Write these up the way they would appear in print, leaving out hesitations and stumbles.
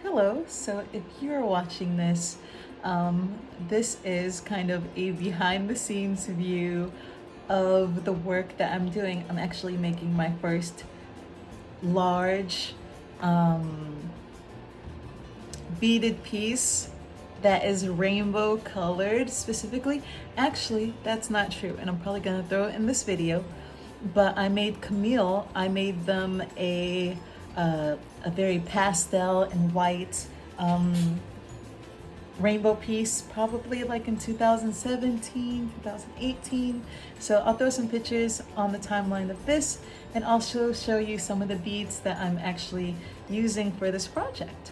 Hello, so if you're watching this, this is kind of a behind the scenes view of the work that I'm doing. I'm actually making my first large beaded piece that is rainbow colored specifically. Actually, that's not true, and I'm probably gonna throw it in this video, but I made Camille, I made them a very pastel and white rainbow piece, probably like in 2017, 2018. So I'll throw some pictures on the timeline of this and also show you some of the beads that I'm actually using for this project.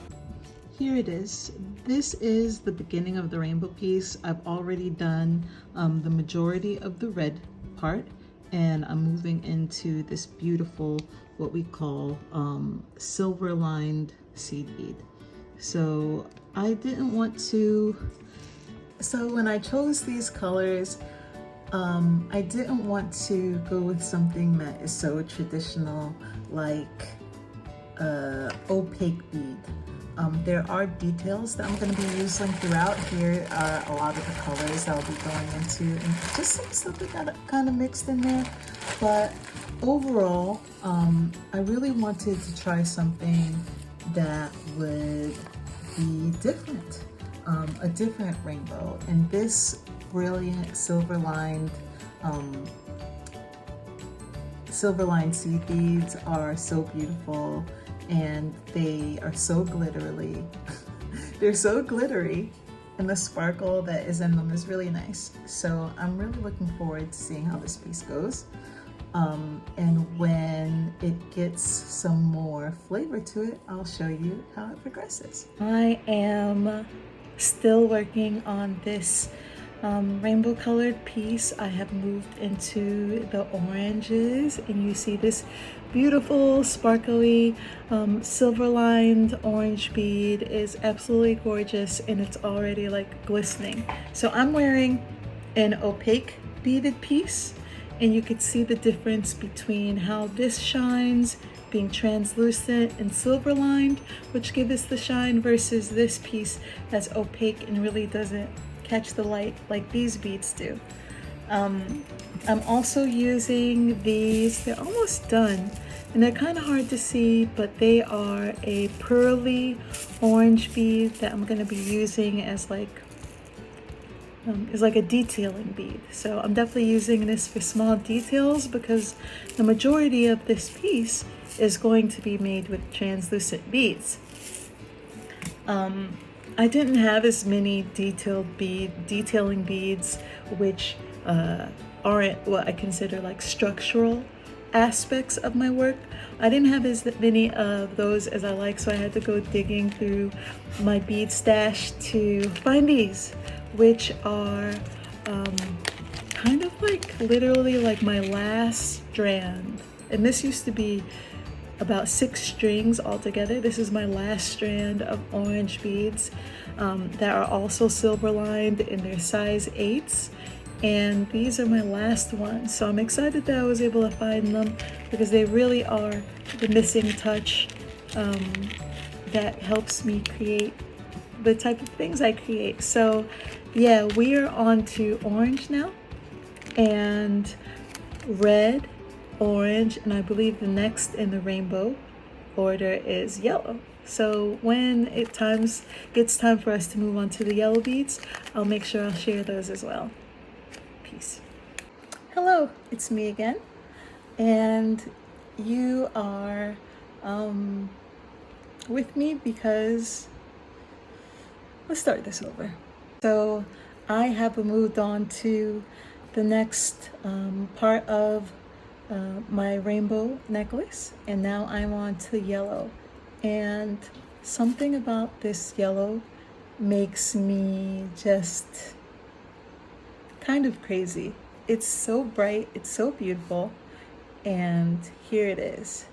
Here it is. This is the beginning of the rainbow piece. I've already done the majority of the red part, and I'm moving into this beautiful, what we call silver lined seed bead. So I didn't want to, so when I chose these colors, I didn't want to go with something that is so traditional, like opaque bead. There are details that I'm going to be using throughout. Here are a lot of the colors that I'll be going into, and just some stuff that got kind of mixed in there. But overall, I really wanted to try something that would be different, a different rainbow. And this brilliant silver lined seed beads are so beautiful, and they are so glittery. They're so glittery, and the sparkle that is in them is really nice. So I'm really looking forward to seeing how this piece goes. And when it gets some more flavor to it, I'll show you how it progresses. I am still working on this rainbow colored piece. I have moved into the oranges, and you see this beautiful sparkly silver lined orange bead is absolutely gorgeous, and it's already like glistening. So I'm wearing an opaque beaded piece, and you could see the difference between how this shines being translucent and silver lined, which gives us the shine, versus this piece that's opaque and really doesn't catch the light like these beads do. I'm also using these, they're almost done, and they're kind of hard to see, but they are a pearly orange bead that I'm going to be using as like a detailing bead. So I'm definitely using this for small details, because the majority of this piece is going to be made with translucent beads. I didn't have as many detailing beads, which aren't what I consider like structural aspects of my work. I didn't have as many of those as I like, so I had to go digging through my bead stash to find these, which are kind of like literally like my last strand. And this used to be about 6 strings altogether. This is my last strand of orange beads that are also silver lined, in their size 8s. And these are my last ones. So I'm excited that I was able to find them, because they really are the missing touch that helps me create the type of things I create. So yeah, we are on to orange now, and red, orange, and I believe the next in the rainbow order is yellow. So when gets time for us to move on to the yellow beads, I'll make sure I'll share those as well. Peace. Hello, it's me again, and you are with me because let's start this over. So I have moved on to the next part of my rainbow necklace, and now I'm on to yellow. And something about this yellow makes me just kind of crazy. It's so bright, it's so beautiful, and here it is.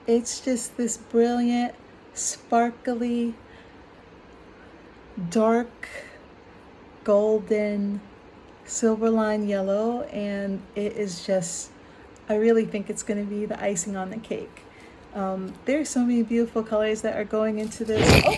It's just this brilliant, sparkly, dark, golden, silver line yellow, and it is just, I really think it's going to be the icing on the cake. There's so many beautiful colors that are going into this. Oh,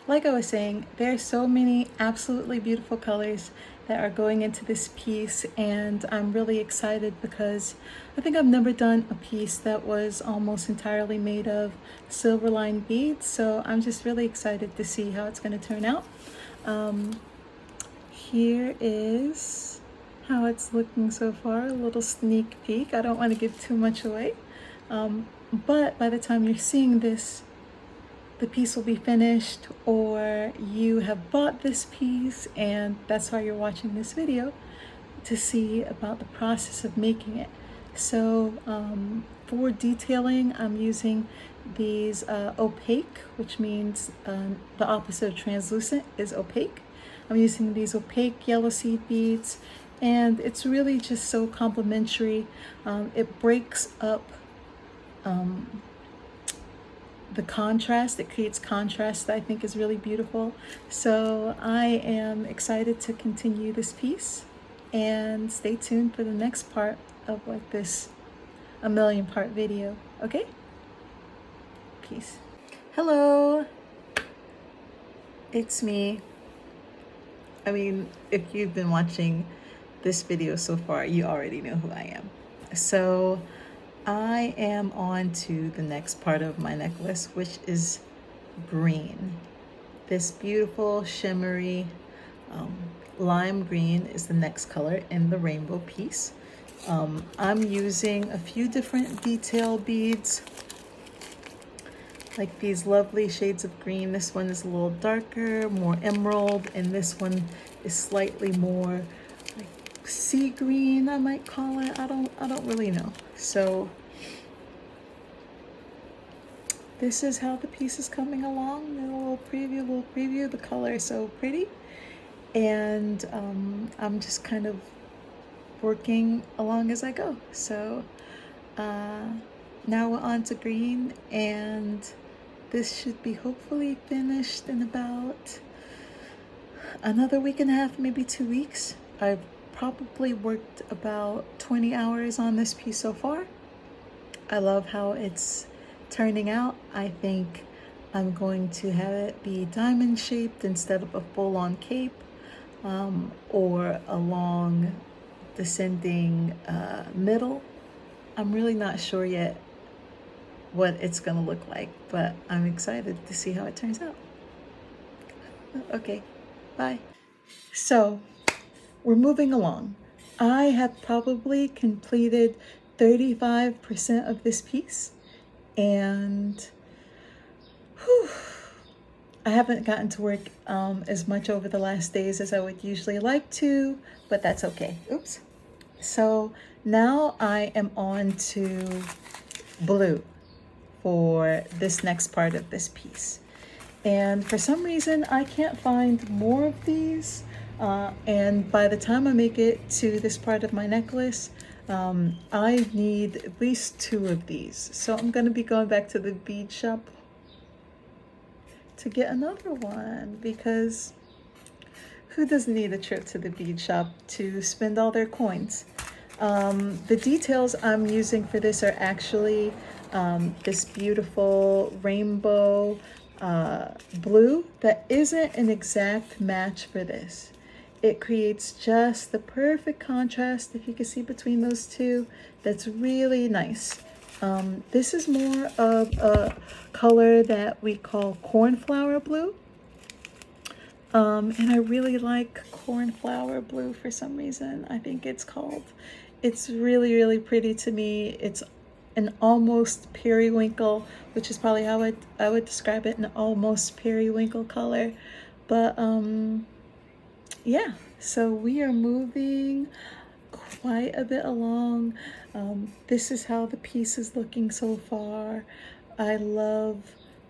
like I was saying, there are so many absolutely beautiful colors that are going into this piece, and I'm really excited because I think I've never done a piece that was almost entirely made of silver lined beads, so I'm just really excited to see how it's going to turn out. Here is how it's looking so far, a little sneak peek. I don't want to give too much away, but by the time you're seeing this, the piece will be finished, or you have bought this piece and that's why you're watching this video, to see about the process of making it. So for detailing, I'm using these opaque, which means the opposite of translucent is opaque. I'm using these opaque yellow seed beads, and it's really just so complimentary. It breaks up the contrast. It creates contrast that I think is really beautiful. So I am excited to continue this piece, and stay tuned for the next part of like this a million part video. Okay, peace. Hello, it's me. I mean, if you've been watching this video so far, you already know who I am. So I am on to the next part of my necklace, which is green. This beautiful shimmery lime green is the next color in the rainbow piece. I'm using a few different detail beads, like these lovely shades of green. This one is a little darker, more emerald, and this one is slightly more like sea green, I might call it. I don't really know. So this is how the piece is coming along. A little preview. The color is so pretty, and I'm just kind of working along as I go. So now we're on to green, and this should be hopefully finished in about another week and a half, maybe 2 weeks. I've probably worked about 20 hours on this piece so far. I love how it's turning out. I think I'm going to have it be diamond shaped instead of a full-on cape, or a long descending middle. I'm really not sure yet what it's gonna look like, but I'm excited to see how it turns out. Okay, bye. So we're moving along. I have probably completed 35% of this piece, and whew, I haven't gotten to work as much over the last days as I would usually like to, but that's okay. Oops. So now I am on to blue for this next part of this piece. And for some reason, I can't find more of these. And by the time I make it to this part of my necklace, I need at least 2 of these. So I'm gonna be going back to the bead shop to get another one, because who doesn't need a trip to the bead shop to spend all their coins? The details I'm using for this are actually this beautiful rainbow blue that isn't an exact match for this. It creates just the perfect contrast, if you can see between those two. That's really nice. This is more of a color that we call cornflower blue. And I really like cornflower blue for some reason. I think it's called. It's really pretty to me. It's an almost periwinkle, which is probably how I would describe it, an almost periwinkle color. But yeah, so we are moving quite a bit along. This is how the piece is looking so far. I love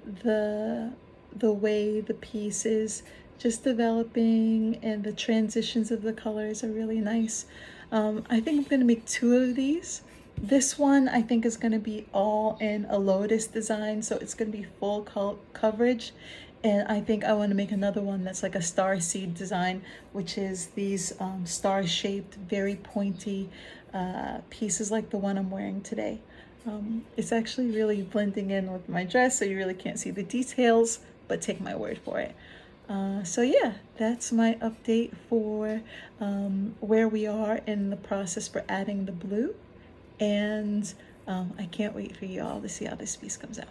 the way the piece is just developing, and the transitions of the colors are really nice. I think I'm going to make 2 of these. This one I think is going to be all in a Lotus design, so it's going to be full coverage. And I think I want to make another one that's like a star seed design, which is these star shaped, very pointy pieces like the one I'm wearing today. It's actually really blending in with my dress, so you really can't see the details, but take my word for it. So yeah, that's my update for where we are in the process for adding the blue. And I can't wait for you all to see how this piece comes out.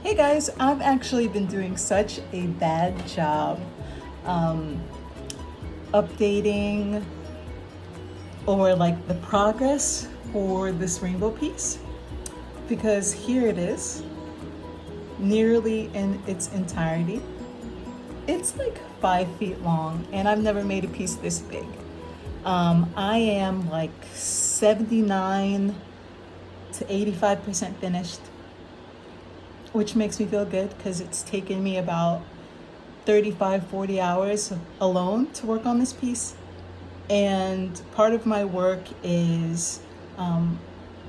Hey guys, I've actually been doing such a bad job updating or like the progress for this rainbow piece, because here it is, nearly in its entirety. It's like 5 feet long, and I've never made a piece this big. I am like 79 to 85% finished, which makes me feel good because it's taken me about 35-40 hours alone to work on this piece. And part of my work is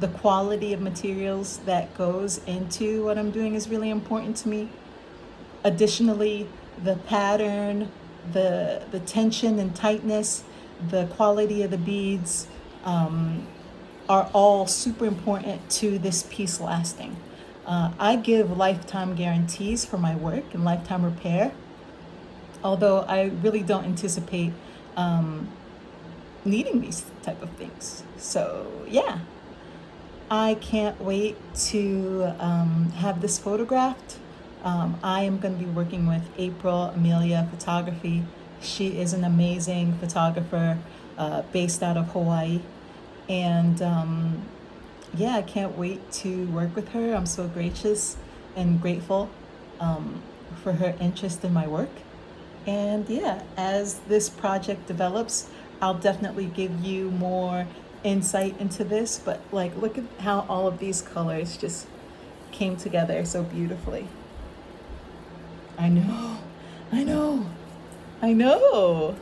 the quality of materials that goes into what I'm doing is really important to me. Additionally, the pattern, the tension and tightness, the quality of the beads are all super important to this piece lasting. I give lifetime guarantees for my work and lifetime repair, although I really don't anticipate needing these type of things. So yeah, I can't wait to have this photographed. I am going to be working with April Amelia Photography. She is an amazing photographer based out of Hawaii. And yeah, I can't wait to work with her. I'm so gracious and grateful for her interest in my work. And yeah, as this project develops, I'll definitely give you more insight into this. But like, look at how all of these colors just came together so beautifully. I know, I know, I know.